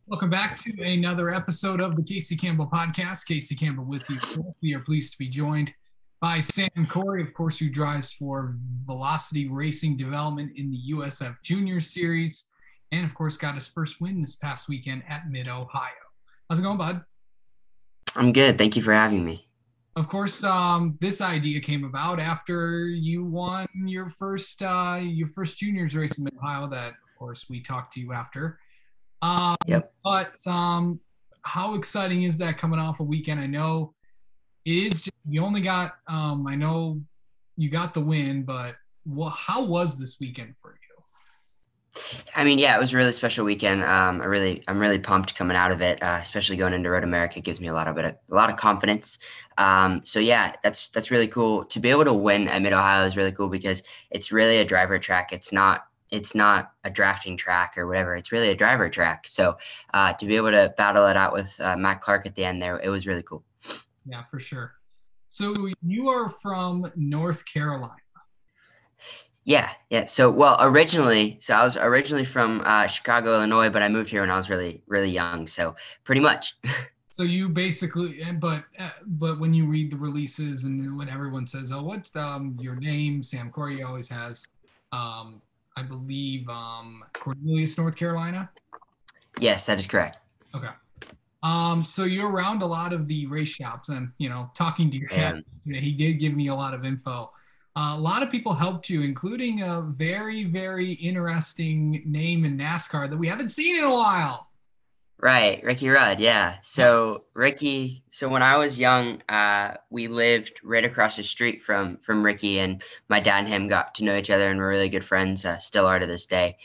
Welcome back to another episode of the Casey Campbell podcast. Casey Campbell with you. We are pleased to be joined by Sam Corry, of course, who drives for Velocity Racing Development in the USF Juniors series, and of course, got his first win this past weekend at MidOhio. How's it going, bud? I'm good. Thank you for having me. Of course, this idea came about after you won your first juniors race in MidOhio. That, of course, we talked to you after. But how exciting is that coming off a weekend? I know it is. You only got. I know you got the win, but how was this weekend for you? Yeah, it was a really special weekend. I'm really pumped coming out of it, especially going into Road America. It gives me a lot of confidence. So yeah, that's really cool. To be able to win at Mid Ohio is really cool because it's really a driver track. It's not a drafting track or whatever. It's really a driver track. So to be able to battle it out with Matt Clark at the end there, it was really cool. Yeah, for sure. So you are from North Carolina. Yeah, yeah. So I was originally from Chicago, Illinois, but I moved here when I was really, really young. So pretty much. So you basically, but when you read the releases and when everyone says, "Oh, what's your name?" Sam Corey always has, I believe, Cornelius, North Carolina. Yes, that is correct. Okay. So you're around a lot of the race shops, and talking to your dad, And he did give me a lot of info. A lot of people helped you, including a very, very interesting name in NASCAR that we haven't seen in a while. right, Ricky Rudd, yeah. So when I was young, we lived right across the street from Ricky, and my dad and him got to know each other and were really good friends. Still are to this day.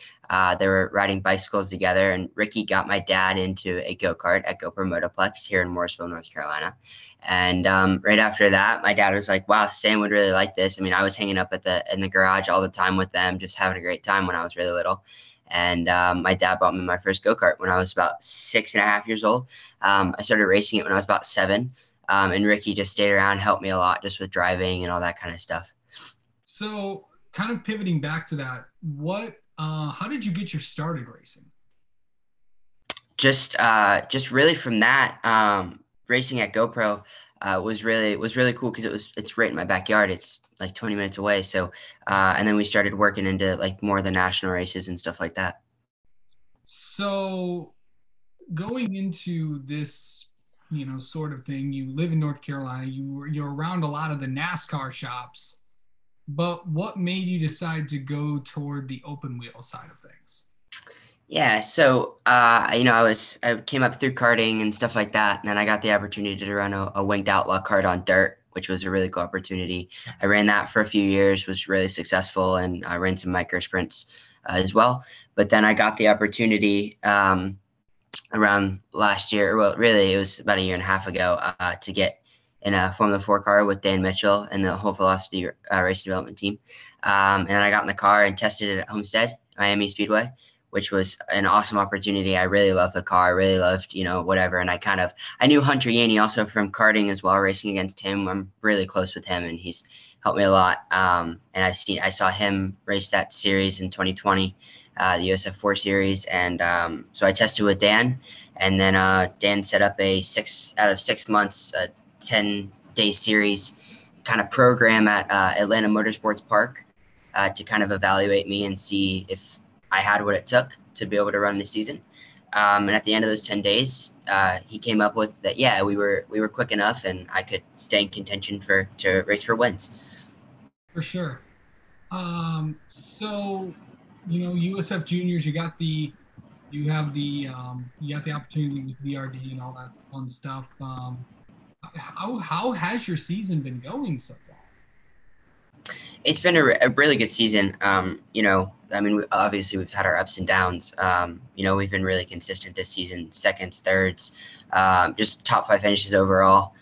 They were riding bicycles together, and Ricky got my dad into a go-kart at GoPro Motoplex here in Morrisville, North Carolina. And right after that, my dad was like, "Wow, Sam would really like this." I mean, I was hanging up at the in the garage all the time with them, just having a great time when I was really little. And my dad bought me my first go kart when I was about 6.5 years old. I started racing it when I was about 7. And Ricky just stayed around, helped me a lot just with driving and all that kind of stuff. So, kind of pivoting back to that, how did you get your started racing? Just really from that, racing at GoPro was really cool because it's right in my backyard. It's like 20 minutes away. So and then we started working into like more of the national races and stuff like that. So, going into this, sort of thing, you live in North Carolina. You're around a lot of the NASCAR shops, but what made you decide to go toward the open wheel side of things? Yeah, so I came up through karting and stuff like that, and then I got the opportunity to run a winged outlaw kart on dirt, which was a really cool opportunity. I ran that for a few years, was really successful, and I ran some micro sprints as well. But then I got the opportunity around last year. Well, really, it was about a year and a half ago to get in a Formula 4 car with Dan Mitchell and the whole Velocity race development team. And then I got in the car and tested it at Homestead, Miami Speedway, which was an awesome opportunity. I really loved the car. I really loved, whatever. And I knew Hunter Yaney also from karting as well, racing against him. I'm really close with him and he's helped me a lot. And I saw him race that series in 2020, the USF 4 series. And so I tested with Dan, and then Dan set up a 6 out of 6 months, 10-day series kind of program at Atlanta Motorsports Park to kind of evaluate me and see if I had what it took to be able to run the season. And at the end of those 10 days, he came up with that. Yeah, we were quick enough, and I could stay in contention to race for wins. For sure. So, USF Juniors, you got the opportunity with VRD and all that fun stuff. How has your season been going so far? It's been a really good season. Obviously we've had our ups and downs. We've been really consistent this season, seconds, thirds, just top 5 finishes overall,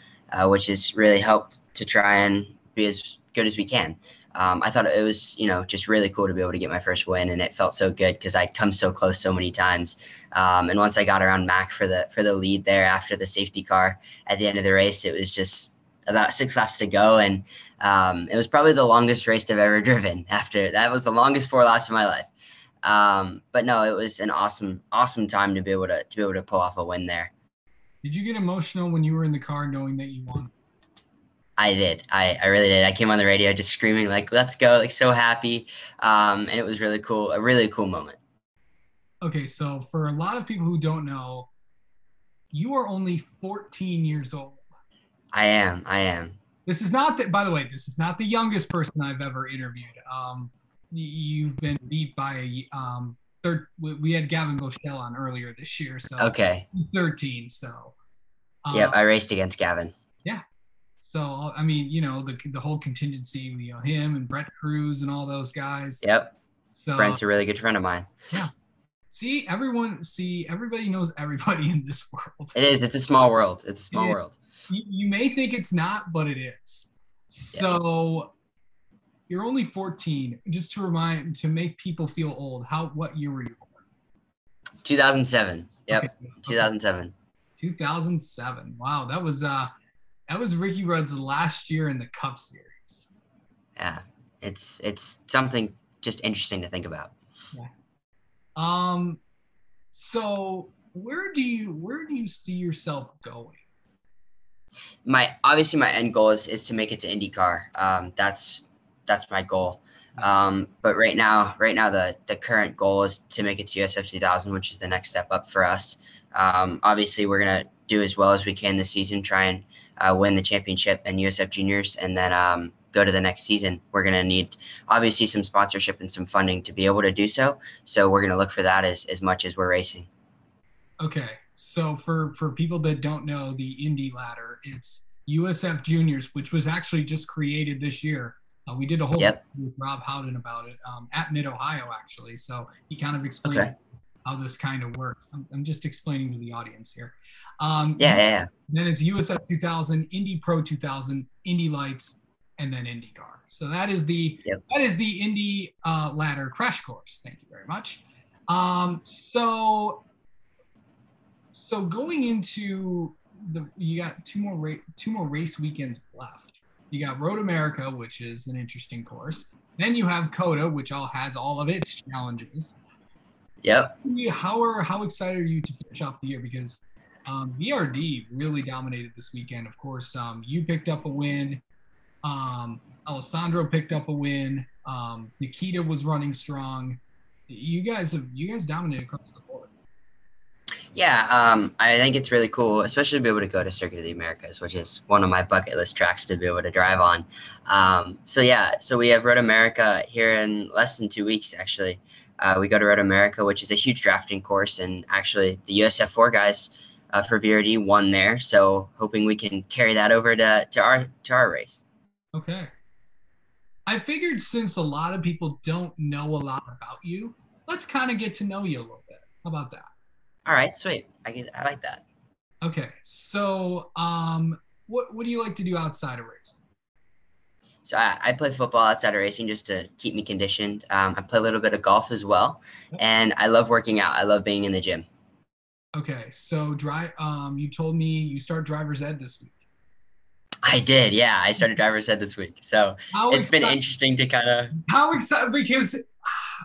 which has really helped to try and be as good as we can. I thought it was, just really cool to be able to get my first win, and it felt so good because I'd come so close so many times. And once I got around Mac for the lead there after the safety car at the end of the race, it was just about 6 laps to go, and it was probably the longest race I've ever driven. After that was the longest 4 laps of my life. But no, it was an awesome time to be able to pull off a win there. Did you get emotional when you were in the car knowing that you won? I did. I really did. I came on the radio just screaming like, "Let's go!" Like so happy, and it was really cool. A really cool moment. Okay, so for a lot of people who don't know, you are only 14 years old. I am. I am. This is not that, by the way, this is not the youngest person I've ever interviewed. You've been beat by third. We had Gavin Boschel on earlier this year, so Okay. he's 13. So Yep. um, I raced against Gavin. yeah. So I mean, the whole contingency, him and Brett Cruz and all those guys. Yep. So Brent's a really good friend of mine. yeah. Everybody knows everybody in this world. It is. It's a small world. It's a small world. You may think it's not, but it is. So you're only 14. Just to make people feel old. What year were you born? 2007. Yep. Okay. 2007. 2007. Wow, that was Ricky Rudd's last year in the Cup Series. Yeah. It's something just interesting to think about. Yeah. So where do you see yourself going? Obviously my end goal is to make it to IndyCar. That's my goal. But right now the current goal is to make it to USF 2000, which is the next step up for us. Obviously we're gonna do as well as we can this season, try and win the championship and USF Juniors, and then go to the next season. We're gonna need obviously some sponsorship and some funding to be able to do so. So we're gonna look for that as much as we're racing. Okay, so for people that don't know the Indy ladder, it's USF Juniors, which was actually just created this year. We did a whole with Rob Howden about it at MidOhio, actually. So he kind of explained how this kind of works. I'm just explaining to the audience here. Yeah. Then it's USF 2000, Indy Pro 2000, Indy Lights, and then IndyCar. So that is the Indy ladder crash course. Thank you very much. So going into you got two more race weekends left. You got Road America, which is an interesting course. Then you have COTA, which has all of its challenges. Yep. How excited are you to finish off the year? Because VRD really dominated this weekend. Of course, you picked up a win. Alessandro picked up a win. Nikita was running strong. You guys dominated across the board. Yeah, I think it's really cool, especially to be able to go to Circuit of the Americas, which is one of my bucket list tracks to be able to drive on. So we have Road America here in less than 2 weeks, actually. We go to Road America, which is a huge drafting course, and actually the USF 4 guys for VRD won there. So hoping we can carry that over to our race. Okay. I figured since a lot of people don't know a lot about you, let's kind of get to know you a little bit. How about that? All right, sweet. I like that. Okay, so what do you like to do outside of racing? So I play football outside of racing just to keep me conditioned. I play a little bit of golf as well, and I love working out. I love being in the gym. Okay, so you told me you start driver's ed this week. I did, yeah. I started driver's ed this week, so it's been interesting to kind of. How excited? Because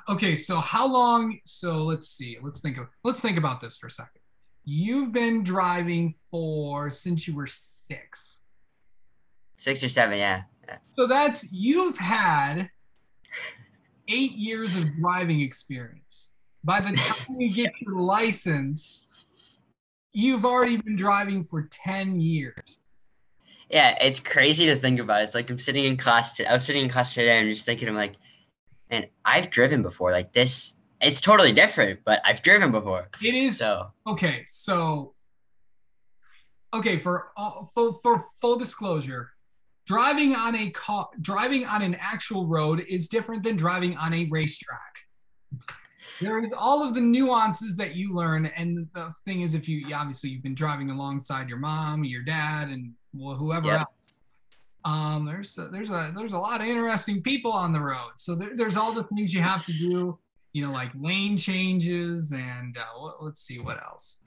okay, so how long? So let's see. Let's think about this for a second. You've been driving since you were 6. 6 or 7, yeah. So you've had 8 years of driving experience. By the time you get your license, you've already been driving for 10 years. Yeah, it's crazy to think about. It's like I was sitting in class today and I'm just thinking, I'm like, man, I've driven before. Like this, it's totally different, but I've driven before. It is. So. Okay, so for full disclosure, driving on an actual road is different than driving on a racetrack. There is all of the nuances that you learn, and the thing is, if you've been driving alongside your mom, your dad, and whoever else. There's a lot of interesting people on the road. So there's all the things you have to do, like lane changes and let's see what else.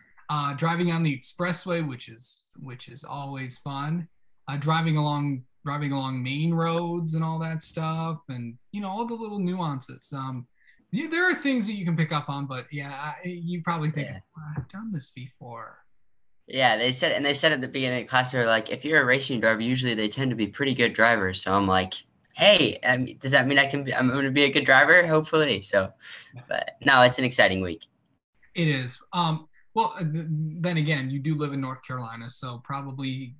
Driving on the expressway, which is always fun. Driving along main roads and all that stuff, and all the little nuances. there are things that you can pick up on, but you probably think, Yeah. "Oh, I've done this before." Yeah, they said at the beginning of class, they're like, if you're a racing driver, usually they tend to be pretty good drivers. So I'm like, hey, does that mean I'm going to be a good driver? Hopefully. So, but no, it's an exciting week. It is. Well, then again, you do live in North Carolina, so probably,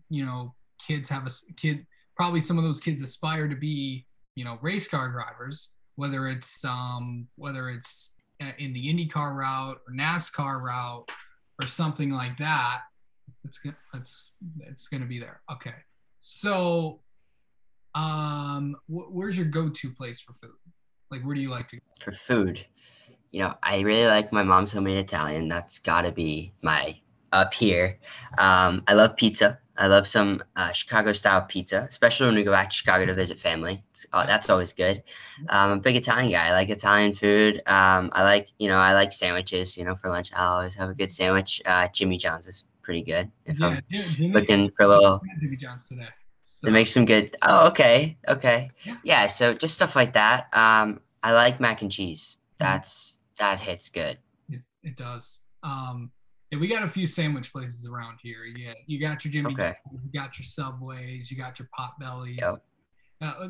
kids have a kid. Probably some of those kids aspire to be, race car drivers, whether it's in the IndyCar route or NASCAR route or something like that. It's going to be there. Okay. So, where's your go-to place for food? Like, where do you like to go? For food, I really like my mom's homemade Italian. That's got to be my up here. I love pizza. I love some Chicago style pizza, especially when we go back to Chicago to visit family. That's always good. I'm a big Italian guy. I like Italian food. I like sandwiches. For lunch, I always have a good sandwich. Jimmy John's is pretty good if Yeah, I'm Jimmy. looking for a little Jimmy John's today. to So make some good. Oh, okay, okay. yeah. Yeah, so just stuff like that. I like mac and cheese. Mhm. That hits good. It does. Yeah, we got a few sandwich places around here. Yeah, you got your Jimmy Okay. John's, you got your Subways, you got your Pot Bellies. Yep.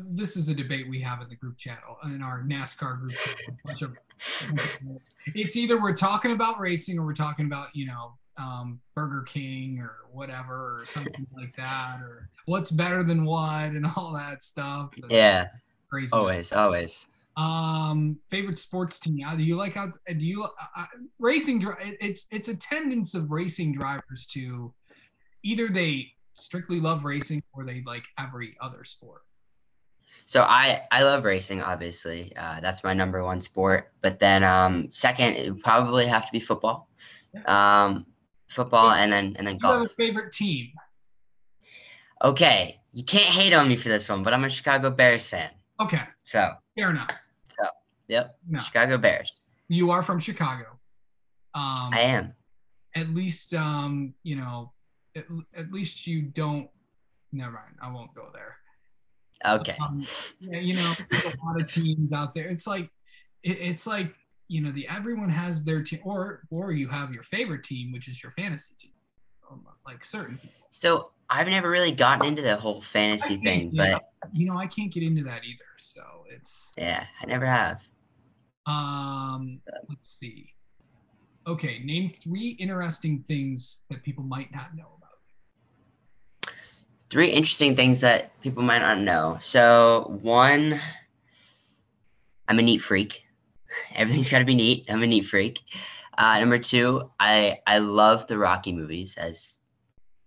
This is a debate we have in the group chat, in our NASCAR group chat. It's either we're talking about racing or we're talking about, Burger King or whatever, or something like that, or what's better than what, and all that stuff. Yeah. Crazy. Always, always. Favorite sports team. Do you like how do you racing? It's a tendency of racing drivers to either they strictly love racing or they like every other sport. So I love racing, obviously. That's my number one sport. But then second, it would probably have to be football. Um, football and then You have golf. a favorite team? Okay, you can't hate on me for this one, but I'm a Chicago Bears fan. Okay, So, fair enough. so yep, No, Chicago Bears. you are from Chicago. I am. At least at least you don't. Never mind. I won't go there. Okay. Yeah, there's a lot of teams out there. It's like the everyone has their team, or you have your favorite team, which is your fantasy team, like certain people. So I've never really gotten into the whole I fantasy can't, thing, but I can't get into that either. So it's yeah, I never have. let's see. Okay, name 3 interesting things that people might not know about. 3 interesting things that people might not know. So 1, I'm a neat freak. Everything's got to be neat. I'm a neat freak. Number 2, I love the Rocky movies, as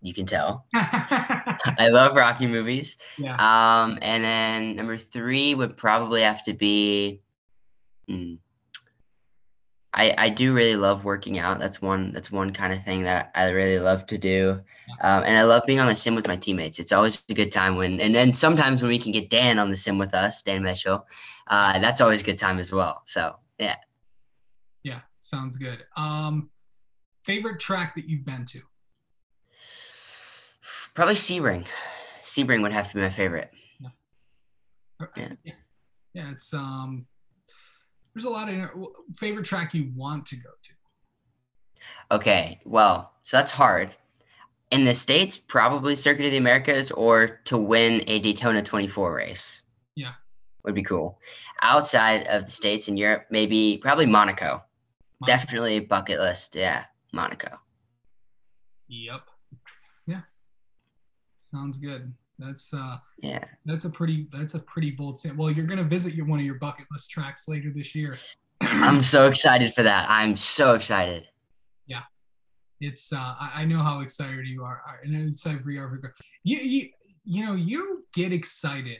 you can tell. I love Rocky movies. Yeah. And then number 3 would probably have to be. I do really love working out. That's one kind of thing that I really love to do. And I love being on the sim with my teammates. It's always a good time and then sometimes when we can get Dan on the sim with us, Dan Mitchell, that's always a good time as well. So yeah. Yeah, sounds good. Favorite track that you've been to? Probably Sebring. Sebring would have to be my favorite. Yeah. Yeah, it's there's a lot of favorite track you want to go to. Okay, well, so that's hard. In the States, probably Circuit of the Americas or to win a Daytona 24 race. Yeah. Would be cool. Outside of the States and Europe, probably Monaco. Definitely a bucket list. Yeah, Monaco. Yep. Yeah. Sounds good. That's yeah. That's a pretty bold statement. Well, you're gonna visit one of your bucket list tracks later this year. I'm so excited for that. I'm so excited. Yeah. It's I know how excited you are. And I'm excited for you. You get excited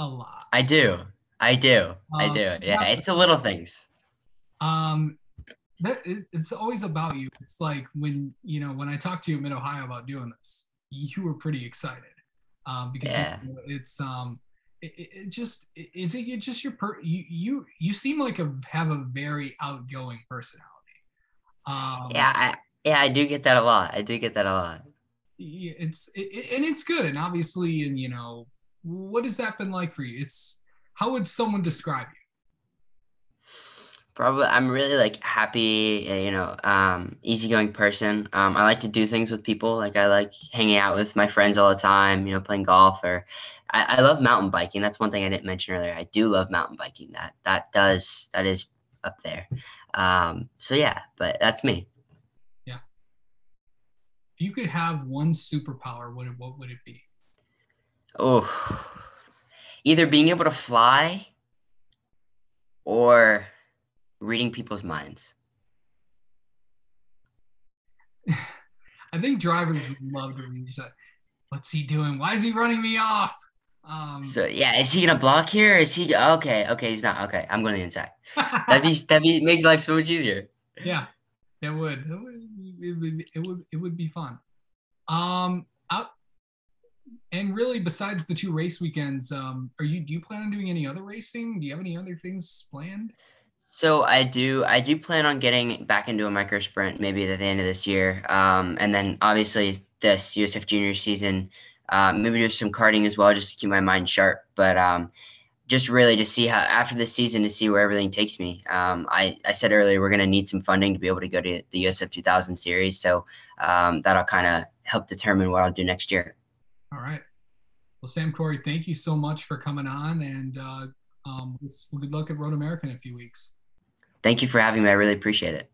a lot. I do. Yeah, it's the little things. It's always about you. It's like when I talked to you at MidOhio about doing this, you were pretty excited because it's it just is it just you seem like have a very outgoing personality. I do get that a lot. It's good, and obviously, and what has that been like for you? How would someone describe you? Probably, I'm really like happy, easygoing person. I like to do things with people. Like I like hanging out with my friends all the time, playing golf or I love mountain biking. That's one thing I didn't mention earlier. I do love mountain biking. That is up there. So yeah, but that's me. Yeah. If you could have one superpower, what would it be? Oh, either being able to fly or reading people's minds. I think drivers would love to read that. What's he doing? Why is he running me off? Um, So yeah, is he gonna block here? Is he okay? Okay, he's not. Okay, I'm going to the inside. That'd be makes life so much easier. yeah, it would. It would be fun. Out and really, besides the two race weekends, do you plan on doing any other racing? Do you have any other things planned? So I do plan on getting back into a micro sprint maybe at the end of this year. And then obviously this USF Juniors season, maybe do some karting as well, just to keep my mind sharp. But just really to see how after this season to see where everything takes me. I said earlier we're going to need some funding to be able to go to the USF 2000 series, so that'll kind of help determine what I'll do next year. All right. Well, Sam Corry, thank you so much for coming on, and good luck at Road America in a few weeks. Thank you for having me. I really appreciate it.